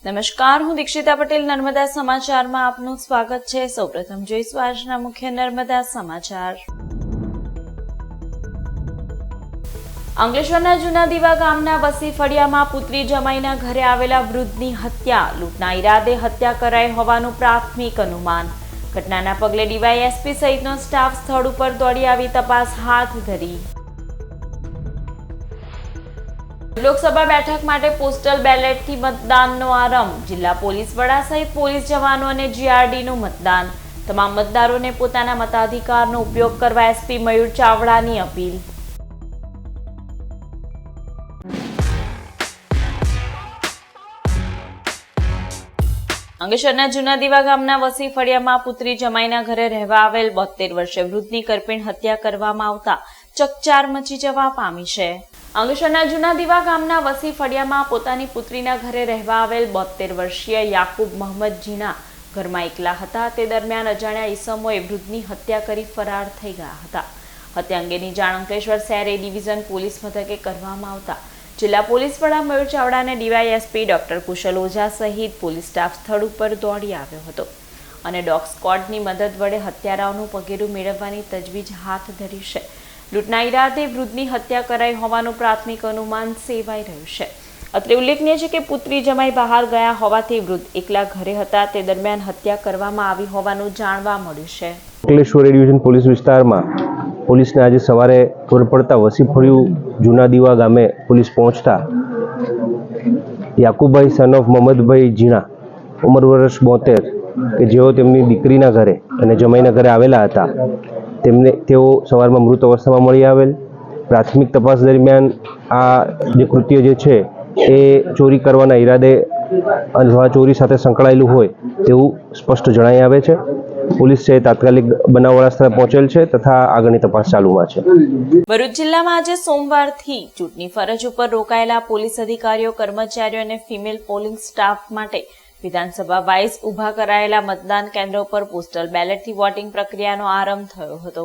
નમસ્કાર, હું દીક્ષિતા પટેલ નર્મદા સમાચારમાં આપનું સ્વાગત છે। સૌપ્રથમ જોઈશું આજના મુખ્ય નર્મદા સમાચાર। અંકલેશ્વરના જૂના દીવા ગામના વસી ફળિયામાં પુત્રી જમાઈના ઘરે આવેલા વૃદ્ધની હત્યા, લૂંટના ઈરાદે હત્યા કરાઈ હોવાનું પ્રાથમિક અનુમાન। ઘટનાના પગલે ડીવાયએસપી સહિતનો સ્ટાફ સ્થળ ઉપર દોડી આવી તપાસ હાથ ધરી। લોકસભા બેઠક માટે પોસ્ટલ બેલેટથી મતદાનનો આરંભ। જિલ્લા પોલીસ વડા સહિત પોલીસ જવાનો અને જીઆરડીનું મતદાન। તમામ મતદારોને પોતાના મતાધિકારનો ઉપયોગ કરવા એસપી મયુર ચાવડાની અપીલ। અંકલેશ્વરના જૂના દીવા ગામના વસી ફળિયામાં પુત્રી જમાઈના ઘરે રહેવા આવેલ 72 વર્ષીય વૃદ્ધની કરપીણ હત્યા કરવામાં આવતા ચકચાર મચી જવા પામી છે। અંકલેશ્વરના જૂના દીવા ગામના વસી ફળિયામાં પોતાની પુત્રીના ઘરે રહેવા આવેલ 72 વર્ષીય યાકુબ મહમદ જીના ઘરમાં એકલા હતા। તે દરમિયાન અજાણ્યા ઈસમોએ વૃદ્ધની હત્યા કરી ફરાર થઈ ગયા હતા। હત્યા અંગેની જાણ અંકલેશ્વર શહેર એ ડિવિઝન પોલીસ મથકે કરવામાં આવતા જિલ્લા પોલીસ વડા મયુર ચાવડા અને ડીવાયએસપી ડોક્ટર કુશલ ઓઝા સહિત પોલીસ સ્ટાફ સ્થળ ઉપર દોડી આવ્યો હતો અને ડોગ સ્ક્વોડની મદદ વડે હત્યારાઓનું પગેરું મેળવવાની તજવીજ હાથ ધરી છે। લૂંટના ઈરાદે વૃદ્ધની હત્યા કરાઈ હોવાનું પ્રાથમિક અનુમાન સેવાઈ રહ્યું છે। અત્રે ઉલ્લેખનીય છે કે પુત્રી જમાઈ બહાર ગયા હોવાથી વૃદ્ધ એકલા ઘરે હતા। તે દરમિયાન હત્યા કરવામાં આવી હોવાનું જાણવા મળ્યું છે। અંકલેશ્વર ડિવિઝન પોલીસ વિસ્તારમાં પોલીસને આજે સવારે ખબર પડતા વસી ફળિયું જૂના દીવા ગામે પોલીસ પહોંચતા યાકુબભાઈ સન ઓફ મહમદભાઈ જીણા ઉંમર વર્ષ 72 કે જેઓ તેમની દીકરીના ઘરે અને જમાઈના ઘરે આવેલા હતા તેઓ સવારમાં મૃત અવસ્થામાં મળી આવેલ। પ્રાથમિક તપાસ દરમિયાન આ જે કૃત્ય જે છે એ ચોરી કરવાના ઈરાદે અથવા ચોરી સાથે સંકળાયેલું હોય તેવું સ્પષ્ટ જણાઈ આવે છે। પોલીસ છે તાત્કાલિક બનાવવાળા સ્થળે પહોંચેલ છે તથા આગળની તપાસ ચાલુમાં છે। ભરૂચ જિલ્લામાં આજે સોમવારથી ચૂંટણી ફરજ ઉપર રોકાયેલા પોલીસ અધિકારીઓ, કર્મચારીઓ અને ફિમેલ પોલિંગ સ્ટાફ માટે વિધાનસભા વાઇઝ ઊભા કરાયેલા મતદાન કેન્દ્રો પર પોસ્ટલ બેલેટથી વોટિંગ પ્રક્રિયાનો આરંભ થયો હતો।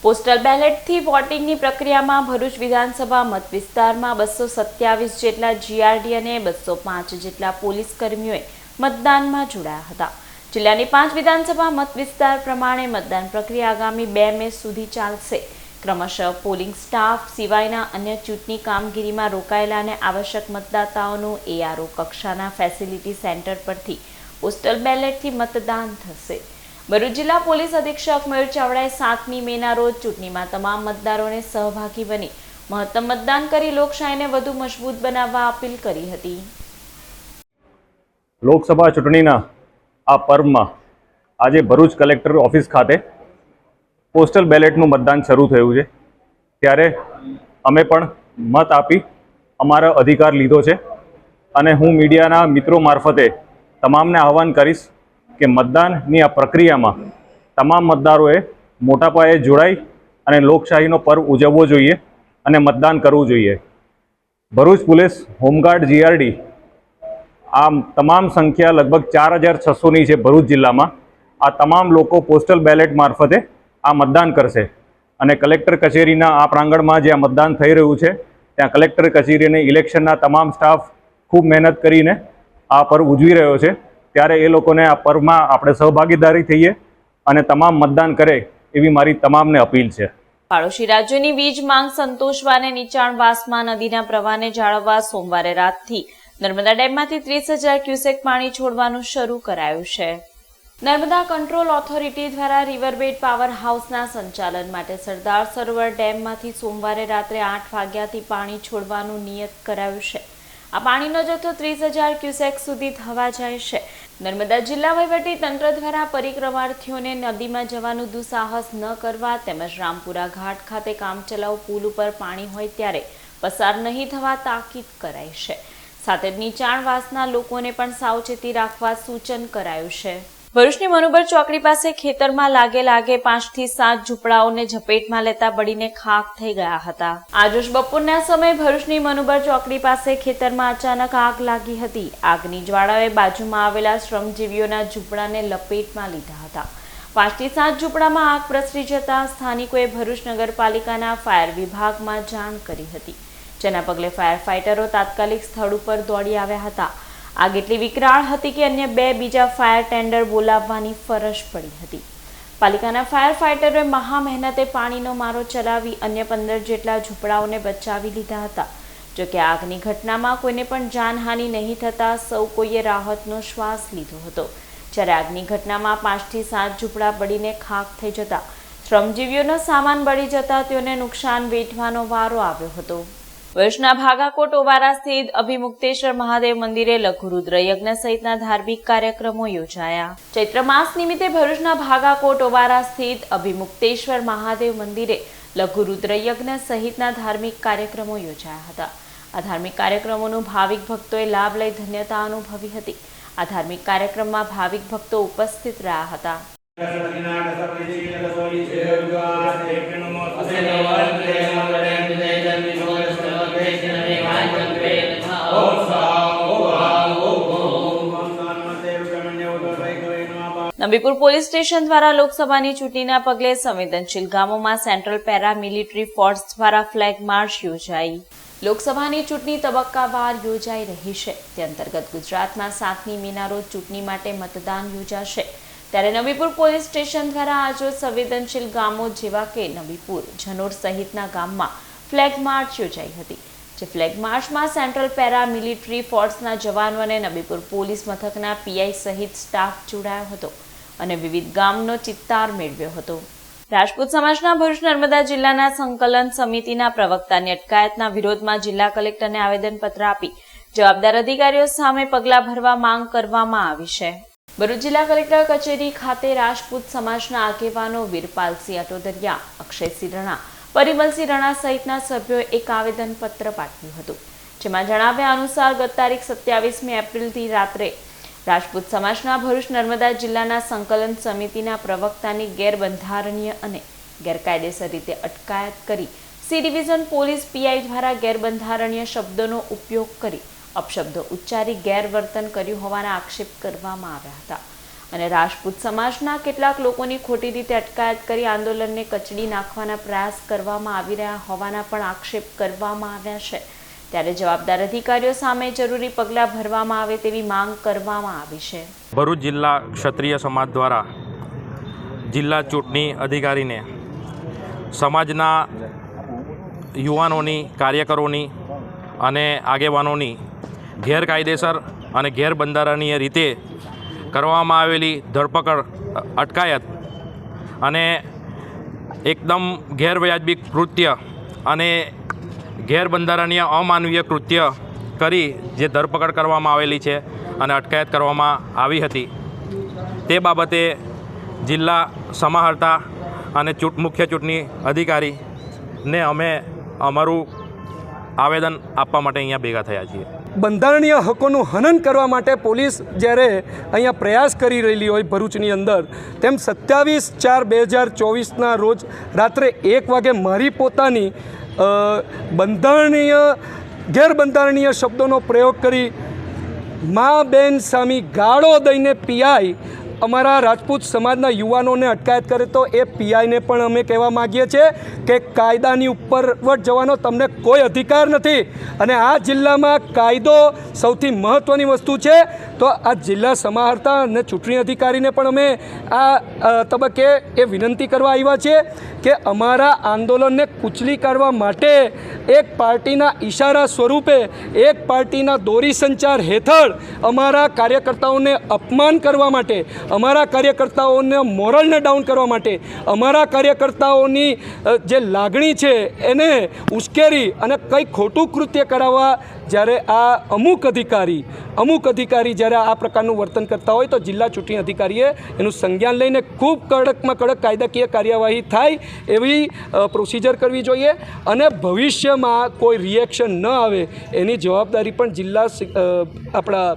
પોસ્ટલ બેલેટથી વોટિંગની પ્રક્રિયામાં ભરૂચ વિધાનસભા મત વિસ્તારમાં 227 જેટલા જીઆરડી અને 205 જેટલા પોલીસ કર્મીઓએ મતદાનમાં જોડાયા હતા। જિલ્લાની 5 વિધાનસભા મત વિસ્તાર પ્રમાણે મતદાન પ્રક્રિયા આગામી 2 મે સુધી ચાલશે। ક્રમશઃ પોલિંગ સ્ટાફ સિવાયના અન્ય ચૂંટણી કામગીરીમાં રોકાયેલા અને આવશ્યક મતદાતાઓનું એઆરઓ કક્ષાના ફેસિલિટી સેન્ટર પરથી પોસ્ટલ બેલેટથી મતદાન થશે। ભરૂચ જિલ્લા પોલીસ અધિક્ષક મયુર ચાવડાએ 7મી મેના રોજ ચૂંટણીમાં તમામ મતદારોને સહભાગી બની મહત્તમ મતદાન કરી લોકશાહીને વધુ મજબૂત બનાવવા અપીલ કરી હતી। લોકસભા ચૂંટણીના આ પર્વમાં આજે ભરૂચ કલેક્ટર ઓફિસ ખાતે પોસ્ટલ બેલેટનું મતદાન શરૂ થયું છે। ત્યારે અમે પણ મત આપી અમારો અધિકાર લીધો છે અને હું મીડિયાના મિત્રો મારફતે તમામને આહવાન કરીશ કે મતદાનની આ પ્રક્રિયામાં તમામ મતદારોએ મોટા પાયે જોડાઈ અને લોકશાહીનો પર્વ ઉજવવો જોઈએ અને મતદાન કરવું જોઈએ। ભરૂચ પોલીસ, હોમગાર્ડ, જીઆરડી આ તમામ સંખ્યા લગભગ 4600ની છે ભરૂચ જિલ્લામાં। આ તમામ લોકો પોસ્ટલ બેલેટ મારફતે આ મતદાન કરશે અને કલેક્ટર કચેરીના આ પ્રાંગણમાં જ્યાં મતદાન થઈ રહ્યું છે ત્યાં કલેક્ટર કચેરી અને ઇલેક્શનના તમામ સ્ટાફ ખૂબ મહેનત કરીને આ પર્વ ઉજવી રહ્યો છે। ત્યારે એ લોકોને આ પર્વમાં આપણે સહભાગીદારી થઈએ અને તમામ મતદાન કરે એવી મારી તમામને અપીલ છે। પાડોશી રાજ્યોની વીજ માંગ સંતોષવા અને નીચાણવાસમાં નદીના પ્રવાહને જાળવવા સોમવારે રાતથી નર્મદા ડેમમાંથી 30,000 ક્યુસેક પાણી છોડવાનું શરૂ કરાયું છે। નર્મદા કંટ્રોલ ઓથોરિટી દ્વારા રિવરબેડ પાવર હાઉસના સંચાલન માટે સરદાર સરોવર ડેમમાંથી સોમવારે રાત્રે 8 વાગ્યાથી પાણી છોડવાનું નિયત કરાયું છે। આ પાણીનો જથ્થો 30,000 ક્યુસેક સુધી થવા જાય છે। નર્મદા જિલ્લા વહીવટી તંત્ર દ્વારા પરિક્રમાર્થીઓને નદીમાં જવાનું દુસ્સાહસ ન કરવા તેમજ રામપુરા ઘાટ ખાતે કામચલાઉ પુલ ઉપર પાણી હોય ત્યારે પસાર નહીં થવા તાકીદ કરાઈ છે। સાથે જ નીચાણવાસના લોકોને પણ સાવચેતી રાખવા સૂચન કરાયું છે। ભરૂચની મનુબર ચોકડી પાસે ખેતરમાં લાગે 5 થી 7 ઝૂંપડાઓને ઝપેટમાં લેતા બળીને ખાખ થઈ ગયા હતા। આજરોજ બપોરના સમયે ભરૂચની મનુબર ચોકડી પાસે ખેતરમાં અચાનક આગ લાગી હતી। આગની જ્વાળાએ બાજુમાં આવેલા શ્રમજીવીઓના ઝૂંપડાને લપેટમાં લીધા હતા। 5 થી 7 ઝૂંપડામાં આગ પ્રસરી જતા સ્થાનિકોએ ભરૂચ નગરપાલિકાના ફાયર વિભાગમાં જાણ કરી હતી, જેના પગલે ફાયર ફાઇટરો તાત્કાલિક સ્થળ ઉપર દોડી આવ્યા હતા। આગ એટલી વિકરાળ હતી કે અન્ય 2 બીજા ફાયર ટેન્ડર બોલાવવાની ફરજ પડી હતી. પાલિકાના ફાયર ફાઇટરોએ મહા મહેનતે પાણીનો મારો ચલાવી અન્ય 15 જેટલા ઝૂંપડાઓને બચાવી લીધા હતા. જોકે આગની ઘટનામાં કોઈને પણ જાનહાનિ નહીં થતાં સૌ કોઈએ રાહતનો શ્વાસ લીધો હતો. જ્યારે આગની ઘટનામાં 5 થી 7 ઝૂંપડા બળીને ખાખ થઈ જતા શ્રમજીવીઓનો સામાન બળી જતા તેઓને નુકસાન વેઠવાનો વારો આવ્યો હતો. ભરૂચના ભાગાકોટ ઓવારા સ્થિત અભિમુક્તેશ્વર મહાદેવ મંદિરે લઘુરુદ્ર યજ્ઞ સહિતના ધાર્મિક કાર્યક્રમો યોજાયા. ચૈત્ર માસ નિમિત્તે ભરૂચના ભાગાકોટ ઓવારા સ્થિત અભિમુક્તેશ્વર મહાદેવ મંદિરે લઘુરુદ્ર યજ્ઞ સહિતના ધાર્મિક કાર્યક્રમો યોજાયા હતા. આ ધાર્મિક કાર્યક્રમોનો ભાવિક ભક્તોએ લાભ લઈ ધન્યતા અનુભવી હતી. આ ધાર્મિક કાર્યક્રમમાં ભાવિક ભક્તો ઉપસ્થિત રહ્યા હતા. નબીપુર પોલીસ સ્ટેશન દ્વારા લોકસભાની ચૂંટણીના પગલે સંવેદનશીલ ગામોમાં સેન્ટ્રલ પેરામિલિટરી ફોર્સ દ્વારા ફ્લેગ માર્ચ યોજાઈ. લોકસભાની ચૂંટણી તબક્કાવાર યોજાઈ રહી છે. તે અંતર્ગત ગુજરાતમાં 7મી મેના રોજ ચૂંટણી માટે મતદાન યોજાશે. ત્યારે નબીપુર પોલીસ સ્ટેશન દ્વારા આજરોજ સંવેદનશીલ ગામો જેવા કે નબીપુર, જનોર સહિતના ગામમાં ફ્લેગ માર્ચ યોજાઈ હતી. જે ફ્લેગ માર્ચમાં સેન્ટ્રલ પેરામિલિટરી ફોર્સના જવાનો અને નબીપુર પોલીસ મથકના પીઆઈ સહિત સ્ટાફ જોડાયો હતો અને વિવિધ ગામનો ચિત્તાર મેળવ્યો હતો. રાજપૂત સમાજના ભરૂચ નર્મદા જિલ્લાના સંકલન સમિતિના પ્રવક્તાની અટકાયતના વિરોધમાં જિલ્લા કલેક્ટરને આવેદનપત્ર આપી જવાબદાર અધિકારીઓ સામે પગલાં ભરવા માંગ કરવામાં આવી છે. ભરૂચ જિલ્લા કલેક્ટર કચેરી ખાતે રાજપૂત સમાજના આગેવાનો વીરપાલસિંહ અટોદરિયા, અક્ષયસિંહ રણા, પરિમલસિંહ રણા સહિતના સભ્યોએ એક આવેદનપત્ર પાઠવ્યું હતું. જેમાં જણાવ્યા અનુસાર ગત તારીખ 27મી એપ્રિલથી રાત્રે રાજપૂત સમાજના ભરૂચ નર્મદા જિલ્લાના સંકલન સમિતિના પ્રવક્તાની ગેરબંધારણીય અને ગેરકાયદેસર રીતે અટકાયત કરી સી ડિવિઝન પોલીસ પીઆઈ દ્વારા ગેરબંધારણીય શબ્દોનો ઉપયોગ કરી અપશબ્દો ઉચ્ચારી ગેરવર્તન કર્યું હોવાના આક્ષેપ કરવામાં આવ્યા હતા અને રાજપૂત સમાજના કેટલાક લોકોની ખોટી રીતે અટકાયત કરી આંદોલનને કચડી નાખવાના પ્રયાસ કરવામાં આવી રહ્યા હોવાના પણ આક્ષેપ કરવામાં આવ્યા છે. ત્યારે જવાબદાર અધિકારીઓ સામે જરૂરી પગલાં ભરવામાં આવે તેવી માંગ કરવામાં આવી છે. ભરૂચ જિલ્લા ક્ષત્રિય સમાજ દ્વારા જિલ્લા ચૂંટણી અધિકારીને સમાજના યુવાનોની, કાર્યકરોની અને આગેવાનોની ગેરકાયદેસર અને ગેરબંધારણીય રીતે કરવામાં આવેલી ધરપકડ, અટકાયત અને એકદમ ગેરવ્યાજબી કૃત્ય અને ગેરબંધારણીય અમાનવીય કૃત્ય કરી જે ધરપકડ કરવામાં આવેલી છે અને અટકાયત કરવામાં આવી હતી તે બાબતે જિલ્લા સમાહર્તા અને મુખ્ય ચૂંટણી અધિકારીને અમે અમારું આવેદન આપવા માટે અહીંયા ભેગા થયા છીએ. બંધારણીય હકોનું હનન કરવા માટે પોલીસ જ્યારે અહીંયા પ્રયાસ કરી રહેલી હોય ભરૂચની અંદર, તેમ 27/4/2024ના રોજ રાત્રે 1 વાગે મારી પોતાની ગેરબંધારણીય શબ્દોનો પ્રયોગ કરી મા બેન સામી ગાળો દઈને પીઆઈ અમારા રાજપૂત સમાજના યુવાનોને અટકાયત કરે તો એ પીઆઈને પણ અમે કહેવા માગીએ છીએ કે કાયદાની ઉપરવટ જવાનો તમને કોઈ અધિકાર નથી અને આ જિલ્લામાં કાયદો સૌથી મહત્ત્વની વસ્તુ છે. તો આ જિલ્લા સમાહર્તા અને ચૂંટણી અધિકારીને પણ અમે આ તબક્કે એ વિનંતી કરવા આવ્યા છીએ કે અમારા આંદોલનને કૂચલી કાઢવા માટે એક પાર્ટીના ઈશારા સ્વરૂપે, એક પાર્ટીના દોરી સંચાર હેઠળ અમારા કાર્યકર્તાઓને અપમાન કરવા માટે, અમારા કાર્યકર્તાઓને મોરલને ડાઉન કરવા માટે, અમારા કાર્યકર્તાઓની જે લાગણી છે એને ઉશ્કેરી અને કંઈ ખોટું કૃત્ય કરાવવા જ્યારે આ અમુક અધિકારી જ્યારે આ પ્રકારનું વર્તન કરતા હોય તો જિલ્લા ચૂંટણી અધિકારીએ એનું સંજ્ઞાન લઈને ખૂબ કડકમાં કડક કાયદાકીય કાર્યવાહી થાય એવી પ્રોસિજર કરવી જોઈએ અને ભવિષ્યમાં કોઈ રિએક્શન ન આવે એની જવાબદારી પણ જિલ્લા આપણા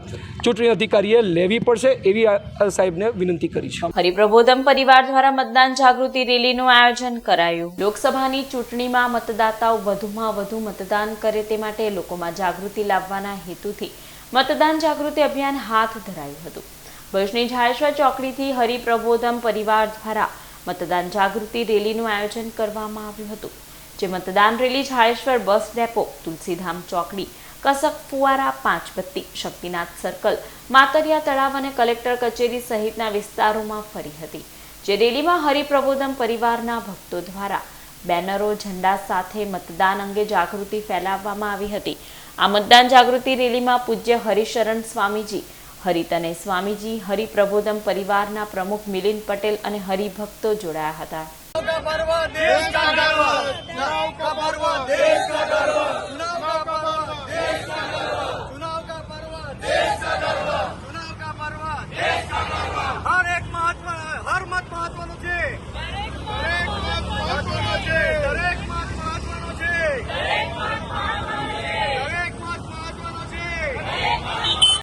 ચૂંટણી અધિકારીએ લેવી પડશે એવી સાહેબને વિનંતી કરી છે. હરિપ્રબોધમ પરિવાર દ્વારા મતદાન જાગૃતિ રેલીનું આયોજન કરાયું. લોકસભાની ચૂંટણીમાં મતદાતાઓ વધુમાં વધુ મતદાન કરે તે માટે લોકોમાં જાગૃતિ લાવવાના હેતુથી મતદાન જાગૃતિ અભિયાન હાથ ધરાયું હતું. ભરૂચની ઝાડેશ્વર ચોકડીથી હરિપ્રબોધમ પરિવાર દ્વારા મતદાન જાગૃતિ રેલીનું આયોજન કરવામાં આવ્યું હતું. જે મતદાન rally Zadeshwar bus depot, Tulsidham ચોકડી, કસક ફુવારા, પાંચબત્તી, શક્તિનાથ સર્કલ, માતરિયા તળાવ અને કલેક્ટર કચેરી સહિતના વિસ્તારોમાં ફરી હતી. જે રેલીમાં હરિપ્રબોધમ પરિવારના ભક્તો દ્વારા બેનરો, ઝંડા સાથે મતદાન અંગે જાગૃતિ ફેલાવવામાં આવી હતી. આ મતદાન જાગૃતિ રેલીમાં પૂજ્ય હરિશરણ સ્વામીજી, હરિતનય સ્વામીજી, હરિપ્રબોધમ પરિવારના પ્રમુખ મિલિંદ પટેલ અને હરિભક્તો જોડાયા હતા.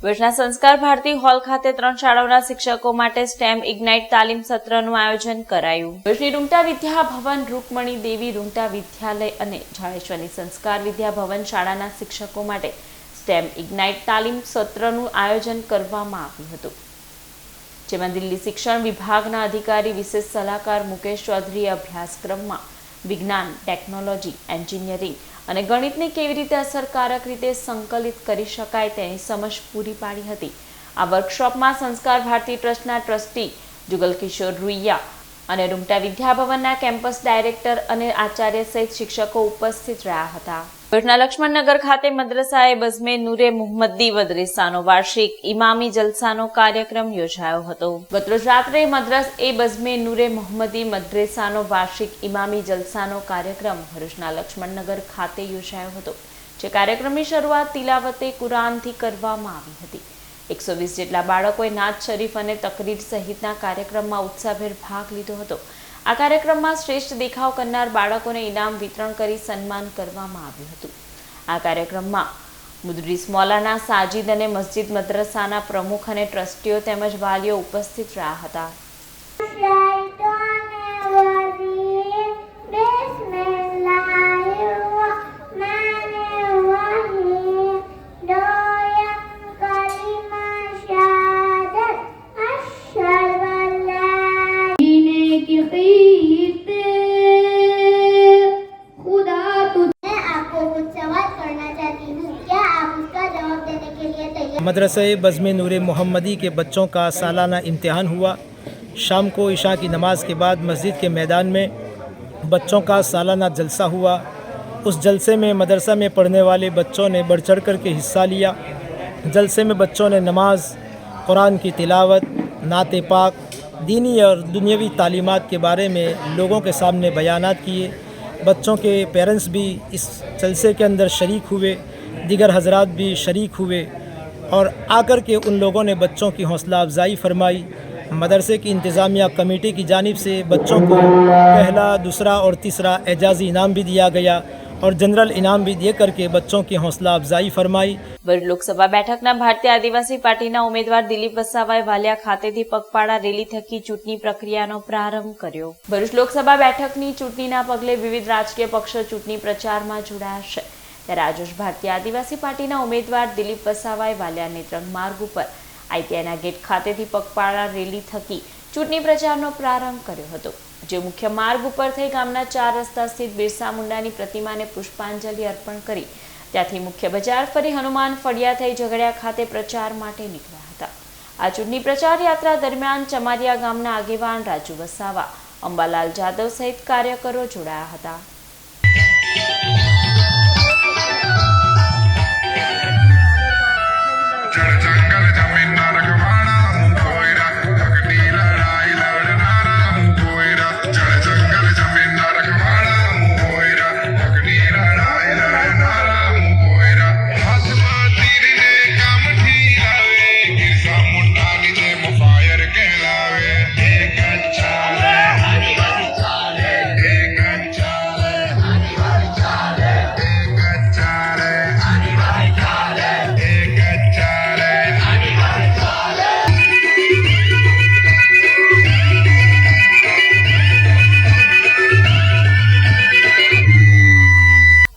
ભુજના સંસ્કાર ભારતી હોલ ખાતે 3 શાળાઓના શિક્ષકો માટે સ્ટેમ ઇગ્નાઇટ તાલીમ સત્રનું આયોજન કરાયું. ભુજની રૂંગટા વિદ્યા ભવન, રૂકમણી દેવી રૂંગટા વિદ્યાલય અને ઝાડેશ્વરની સંસ્કાર વિદ્યા ભવન શાળાના શિક્ષકો માટે સ્ટેમ ઇગ્નાઇટ તાલીમ સત્રનું આયોજન કરવામાં આવ્યું હતું. જેમાં દિલ્હી શિક્ષણ વિભાગના અધિકારી વિશેષ સલાહકાર મુકેશ ચૌધરીએ અભ્યાસક્રમમાં વિજ્ઞાન, ટેકનોલોજી, એન્જિનિયરિંગ અને ગણિતને કેવી રીતે અસરકારક રીતે સંકલિત કરી શકાય તેની સમજ પૂરી પાડી હતી. આ વર્કશોપમાં સંસ્કાર ભારતી ટ્રસ્ટના ટ્રસ્ટી જુગલકિશોર રૂઈયા અને રૂંગટા વિદ્યાભવનના કેમ્પસ ડાયરેક્ટર અને આચાર્ય સહિત શિક્ષકો ઉપસ્થિત રહ્યા હતા. ભુજના લક્ષ્મણનગર ખાતે મદ્રસાએ બઝમે નૂરે મુહમ્મદી મદરેસાનો વાર્ષિક ઇમામી જલસાનો કાર્યક્રમ યોજાયો હતો. ગતરોજ રાત્રે મદ્રસ એ બઝમે નૂરે મુહમ્મદી મદરેસાનો વાર્ષિક ઇમામી જલસાનો કાર્યક્રમ ભરૂચના લક્ષ્મણનગર ખાતે યોજાયો હતો. જે કાર્યક્રમની શરૂઆત તિલાવતે કુરાનથી કરવામાં આવી હતી. 120 જેટલા બાળકોએ નાત શરીફ અને તકરીર સહિતના કાર્યક્રમમાં ઉત્સાહભેર ભાગ લીધો હતો. આ કાર્યક્રમમાં શ્રેષ્ઠ દેખાવ કરનાર બાળકોને ઇનામ વિતરણ કરી સન્માન કરવામાં આવ્યું હતું. આ કાર્યક્રમમાં મુદરીસ મૌલાના સાજિદ અને મસ્જિદ મદ્રસાના પ્રમુખ અને ટ્રસ્ટીઓ તેમજ વાલીઓ ઉપસ્થિત રહ્યા હતા. मदरसा बज़्म नूर मोहम्मदी के बच्चों का सालाना इम्तिहान हुआ. शाम को इशा की नमाज के बाद मस्जिद के मैदान में बच्चों का सालाना जलसा हुआ. उस जलसे में मदरसा में पढ़ने वाले बच्चों ने बढ़ चढ़ कर के हिस्सा लिया. जलसे में बच्चों ने नमाज, कुरान की तिलावत, नात पाक, दीनी और दुनियावी तालीमात के बारे में लोगों के सामने बयानात किए. बच्चों के पेरेंट्स भी इस जलसे के अंदर शरीक हुए, दीगर हजरात भी शरीक हुए और आकर के उन लोगों ने बच्चों की हौसला अफजाई फरमाई. मदरसे की इंतज़ामिया कमेटी की जानिब से बच्चों को पहला, दूसरा और तीसरा एजाज़ी इनाम भी दिया गया और जनरल इनाम भी दे करके बच्चों की हौसला अफजाई फरमाई. ભરૂચ લોકસભા બેઠકના ભારતીય આદિવાસી પાર્ટીના ઉમેદવાર દિલીપ વસાવાએ વાલિયા ખાતેથી પગપાળા રેલી થકી ચૂંટણી પ્રક્રિયાનો પ્રારંભ કર્યો. ભરૂચ લોકસભા બેઠકની ચૂંટણીના પગલે વિવિધ રાજકીય પક્ષો ચૂંટણી પ્રચારમાં જોડાયા છે. ત્યારે આજરોજ ભારતીય આદિવાસી પાર્ટીના ઉમેદવાર દિલીપ વસાવાએ વાલિયા નેત્રંગ માર્ગ ઉપર આઈટીઆઈના ગેટ ખાતેથી પગપાળા રેલી થકી ચૂંટણી પ્રચારનો પ્રારંભ કર્યો હતો. જે મુખ્ય માર્ગ ઉપર થઈ ગામના 4 રસ્તા સ્થિત બિરસા મુંડાની પ્રતિમાને પુષ્પાંજલિ અર્પણ કરી ત્યાંથી મુખ્ય બજાર ફરી હનુમાન ફળિયા થઈ ઝઘડિયા ખાતે પ્રચાર માટે નીકળ્યા હતા. આ ચૂંટણી પ્રચાર યાત્રા દરમિયાન ચમારિયા ગામના આગેવાન રાજુ વસાવા, અંબાલાલ જાદવ સહિત કાર્યકરો જોડાયા હતા.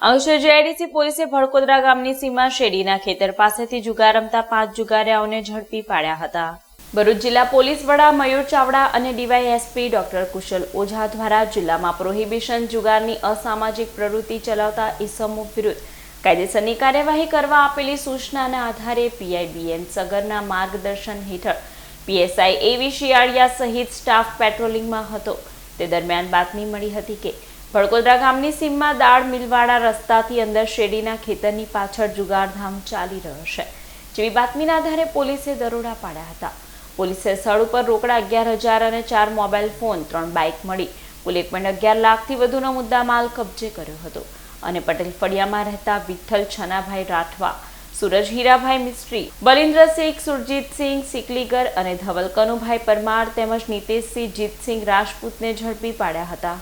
અંકલેશ્વર જેઆઈડીસી પોલીસે ભડકોદરા ગામની સીમા શેરડીના ખેતર પાસેથી જુગાર રમતા 5 જુગારિયાઓને ઝડપી પાડ્યા હતા. ભરૂચ જિલ્લા પોલીસ વડા મયુર ચાવડા અને ડીવાયએસપી ડોક્ટર કુશલ ઓઝા દ્વારા જિલ્લામાં પ્રોહિબિશન જુગારની અસામાજિક પ્રવૃત્તિ ચલાવતા ઇસમો વિરુદ્ધ કાયદેસરની કાર્યવાહી કરવા આપેલી સૂચનાના આધારે પીઆઈબીએન સગરના માર્ગદર્શન હેઠળ પીએસઆઈ એવી શિયાળિયા સહિત સ્ટાફ પેટ્રોલિંગમાં હતો. તે દરમિયાન બાતમી મળી હતી કે ભડકોદરા ગામની સીમમાં દાળ મિલવાળા રસ્તાથી અંદર શેરડીના ખેતરની પાછળ જુગારધામ ચાલી રહ્યો છે. જેવી બાતમીના આધારે પોલીસે દરોડા પાડ્યા હતા. પોલીસે સ્થળ ઉપર રોકડા 11,000 અને 4 મોબાઈલ ફોન, 3 બાઇક મળી કુલ 1.11 લાખથી વધુનો મુદ્દામાલ કબજે કર્યો હતો અને પટેલ ફળિયામાં રહેતા વિઠ્ઠલ છનાભાઈ રાઠવા, સૂરજ હીરાભાઈ મિસ્ત્રી, બલિન્દ્રસિંહ સુરજીતસિંહ સિકલીગર અને ધવલ કનુભાઈ પરમાર તેમજ નીતેશસિંહ જીતસિંહ રાજપૂતને ઝડપી પાડ્યા હતા.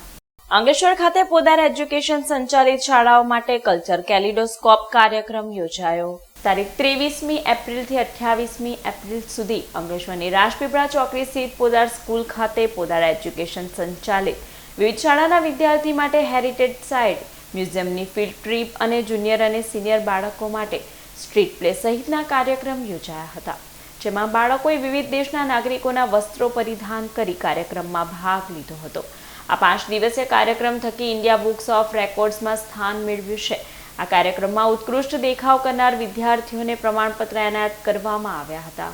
અંકલેશ્વર ખાતે પોદાર એજ્યુકેશન સંચાલિત શાળાઓ માટે કલ્ચર કેલિડોસ્કોપ કાર્યક્રમ યોજાયો. તારીખ 23મી એપ્રિલથી 28મી એપ્રિલ સુધી અંકલેશ્વરની રાજપીપળા ચોકડી સ્થિત પોદાર સ્કૂલ ખાતે પોદાર એજ્યુકેશન સંચાલિત વિવિધ શાળાના વિદ્યાર્થી માટે હેરિટેજ સાઇટ, મ્યુઝિયમની ફિલ્ડ ટ્રીપ અને જુનિયર અને સિનિયર બાળકો માટે સ્ટ્રીટ પ્લે સહિતના કાર્યક્રમ યોજાયા હતા. જેમાં બાળકોએ વિવિધ દેશના નાગરિકોના વસ્ત્રો પરિધાન કરી કાર્યક્રમમાં ભાગ લીધો હતો. આ 5 દિવસીય કાર્યક્રમ થકી ઇન્ડિયા બુક્સ ઓફ રેકોર્ડ્સમાં સ્થાન મેળવ્યું છે. આ કાર્યક્રમમાં ઉત્કૃષ્ટ દેખાવ કરનાર વિદ્યાર્થીઓને પ્રમાણપત્ર એનાયત કરવામાં આવ્યા હતા.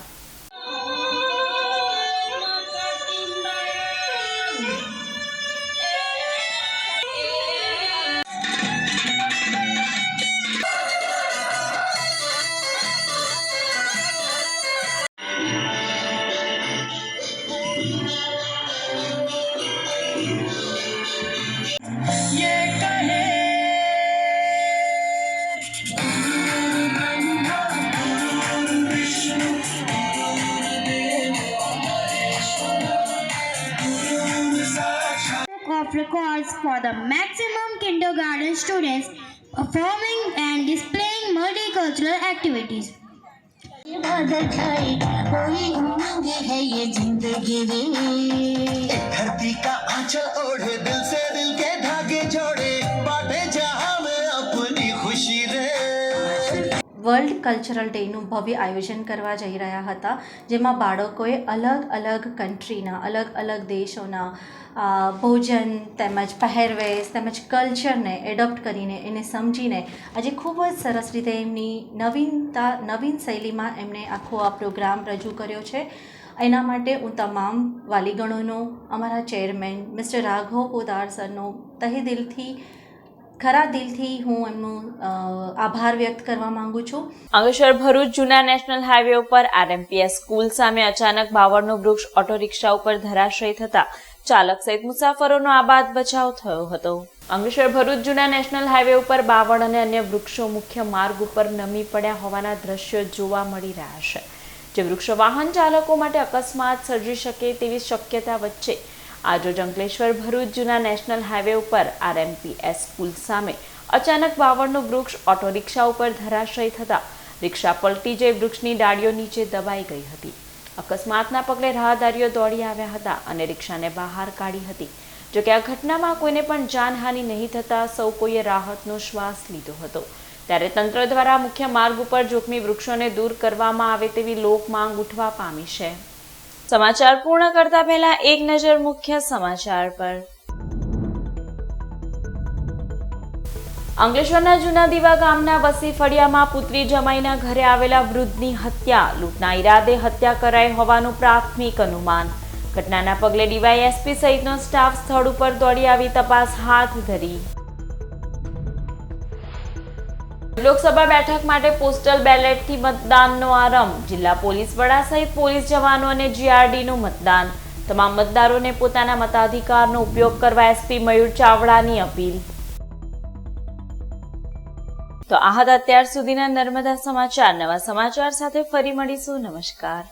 Of records for the maximum kindergarten students performing and displaying multicultural activities. धरती का आंचल ओढ़े दिल से दिल के धागे जोड़े बांटे जहां में अपनी खुशी रे. વર્લ્ડ કલ્ચરલ ડેનું ભવ્ય આયોજન કરવા જઈ રહ્યા હતા, જેમાં બાળકોએ અલગ અલગ કન્ટ્રીના, અલગ અલગ દેશોના ભોજન તેમજ પહેરવેશ તેમજ કલ્ચરને એડોપ્ટ કરીને એને સમજીને આજે ખૂબ જ સરસ રીતે એમની નવીન શૈલીમાં એમણે આખો આ પ્રોગ્રામ રજૂ કર્યો છે. એના માટે હું તમામ વાલીગણોનો, અમારા ચેરમેન મિસ્ટર રાઘવ પોદાર સરનો ખરા દિલથી હું એમનો આભાર વ્યક્ત કરવા માંગુ છું. અંકલેશ્વર ભરૂચ જૂના નેશનલ હાઈવે ઉપર આરએમપીએસ સ્કૂલ સામે અચાનક બાવળનું વૃક્ષ ઓટો રિક્ષા ઉપર ધરાશયી થતા ચાલક સહિત મુસાફરોનો આબાદ બચાવ થયો હતો. અંકલેશ્વર ભરૂચ જૂના નેશનલ હાઈવે ઉપર બાવળ અને અન્ય વૃક્ષો મુખ્ય માર્ગ ઉપર નમી પડ્યા હોવાના દ્રશ્યો જોવા મળી રહ્યા છે. જે વૃક્ષો વાહન ચાલકો માટે અકસ્માત સર્જી શકે તેવી શક્યતા વચ્ચે આજરોજ અંકલેશ્વર ભરૂચ જૂના નેશનલ હાઈવે ઉપર આરએમપીએસ સ્કૂલ સામે અચાનક બાવળનું વૃક્ષ ઓટો રિક્ષા ઉપર ધરાશયી થતા રિક્ષા પલટી જઈ વૃક્ષની ડાળીઓ નીચે દબાઈ ગઈ હતી. અકસ્માતના પગલે રાહદારીઓ દોડી આવ્યા હતા અને રિક્ષાને બહાર કાઢી હતી. જોકે આ ઘટનામાં કોઈને પણ જાનહાનિ નહીં થતા સૌ કોઈએ રાહતનો શ્વાસ લીધો હતો. ત્યારે તંત્ર દ્વારા મુખ્ય માર્ગ ઉપર જોખમી વૃક્ષોને દૂર કરવામાં આવે તેવી લોક માંગ ઉઠવા પામી છે. સમાચાર પૂર્ણ કરતા પહેલા એક નજર મુખ્ય સમાચાર પર. અંકલેશ્વરના જૂના દીવા ગામના વસી ફળિયામાં પુત્રી જમાઈના ઘરે આવેલા વૃદ્ધની હત્યા, લૂંટના ઈરાદે હત્યા કરાઈ હોવાનું પ્રાથમિક અનુમાન. ઘટનાના પગલે ડીવાયએસપી સહિતનો સ્ટાફ સ્થળ ઉપર દોડી આવી તપાસ હાથ ધરી. લોકસભા બેઠક માટે પોસ્ટલ બેલેટથી મતદાનનો આરંભ. જિલ્લા પોલીસ વડા સહિત પોલીસ જવાનો અને જીઆરડીનું મતદાન. તમામ મતદારોને પોતાના મતાધિકારનો ઉપયોગ કરવા એસપી મયુર ચાવડાની અપીલ. તો આ હતા અત્યાર સુધીના નર્મદા સમાચાર. નવા સમાચાર સાથે ફરી મળીશું. નમસ્કાર.